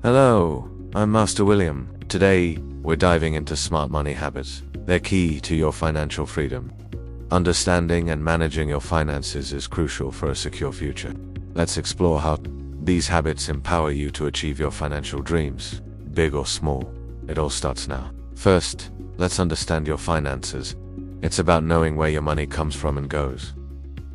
Hello, I'm Master William. Today, we're diving into smart money habits. They're key to your financial freedom. Understanding and managing your finances is crucial for a secure future. Let's explore how these habits empower you to achieve your financial dreams, big or small. It all starts now. First, let's understand your finances. It's about knowing where your money comes from and goes.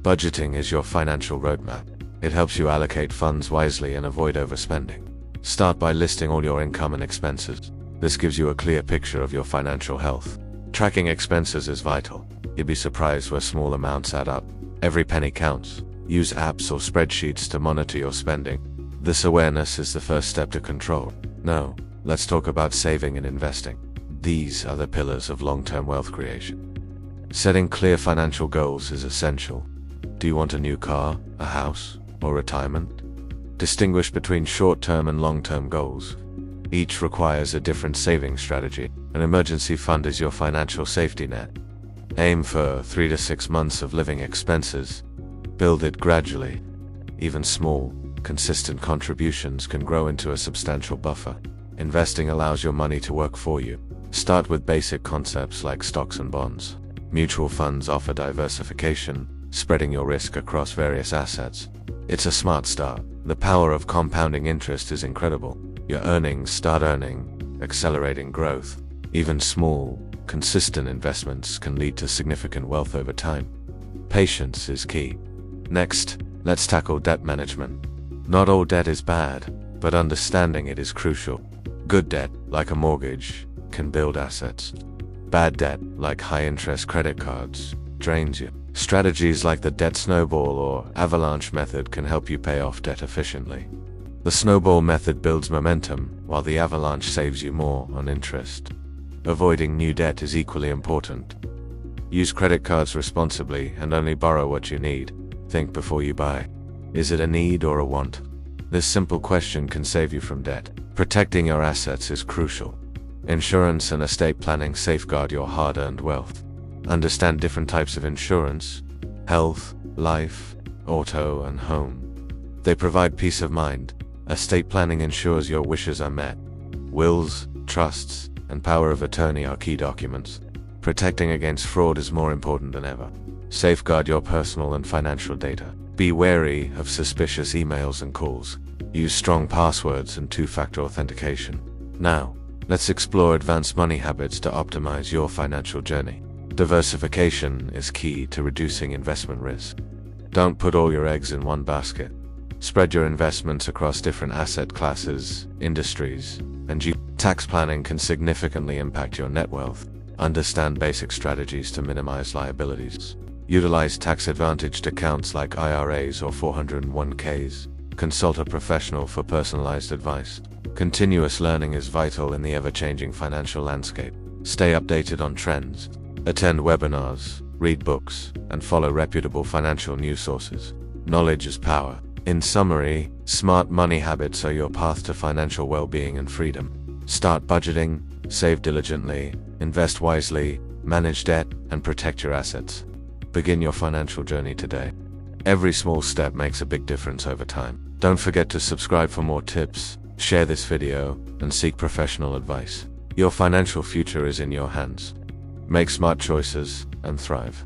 Budgeting is your financial roadmap. It helps you allocate funds wisely and avoid overspending. Start by listing all your income and expenses. This gives you a clear picture of your financial health. Tracking expenses is vital. You'd be surprised where small amounts add up. Every penny counts. Use apps or spreadsheets to monitor your spending. This awareness is the first step to control. Now, let's talk about saving and investing. These are the pillars of long-term wealth creation. Setting clear financial goals is essential. Do you want a new car, a house, or retirement? Distinguish between short-term and long-term goals. Each requires a different saving strategy. An emergency fund is your financial safety net. Aim for 3 to 6 months of living expenses. Build it gradually. Even small, consistent contributions can grow into a substantial buffer. Investing allows your money to work for you. Start with basic concepts like stocks and bonds. Mutual funds offer diversification, spreading your risk across various assets. It's a smart start. The power of compounding interest is incredible. Your earnings start earning, accelerating growth. Even small, consistent investments can lead to significant wealth over time. Patience is key. Next, let's tackle debt management. Not all debt is bad, but understanding it is crucial. Good debt, like a mortgage, can build assets. Bad debt, like high-interest credit cards, drains you. Strategies like the debt snowball or avalanche method can help you pay off debt efficiently. The snowball method builds momentum, while the avalanche saves you more on interest. Avoiding new debt is equally important. Use credit cards responsibly and only borrow what you need. Think before you buy. Is it a need or a want? This simple question can save you from debt. Protecting your assets is crucial. Insurance and estate planning safeguard your hard-earned wealth. Understand different types of insurance: health, life, auto, and home. They provide peace of mind. Estate planning ensures your wishes are met. Wills, trusts, and power of attorney are key documents. Protecting against fraud is more important than ever. Safeguard your personal and financial data. Be wary of suspicious emails and calls. Use strong passwords and two-factor authentication. Now, let's explore advanced money habits to optimize your financial journey. Diversification is key to reducing investment risk. Don't put all your eggs in one basket. Spread your investments across different asset classes, industries, and tax planning can significantly impact your net wealth. Understand basic strategies to minimize liabilities. Utilize tax-advantaged accounts like IRAs or 401ks. Consult a professional for personalized advice. Continuous learning is vital in the ever-changing financial landscape. Stay updated on trends. Attend webinars, read books, and follow reputable financial news sources. Knowledge is power. In summary, smart money habits are your path to financial well-being and freedom. Start budgeting, save diligently, invest wisely, manage debt, and protect your assets. Begin your financial journey today. Every small step makes a big difference over time. Don't forget to subscribe for more tips, share this video, and seek professional advice. Your financial future is in your hands. Make smart choices and thrive.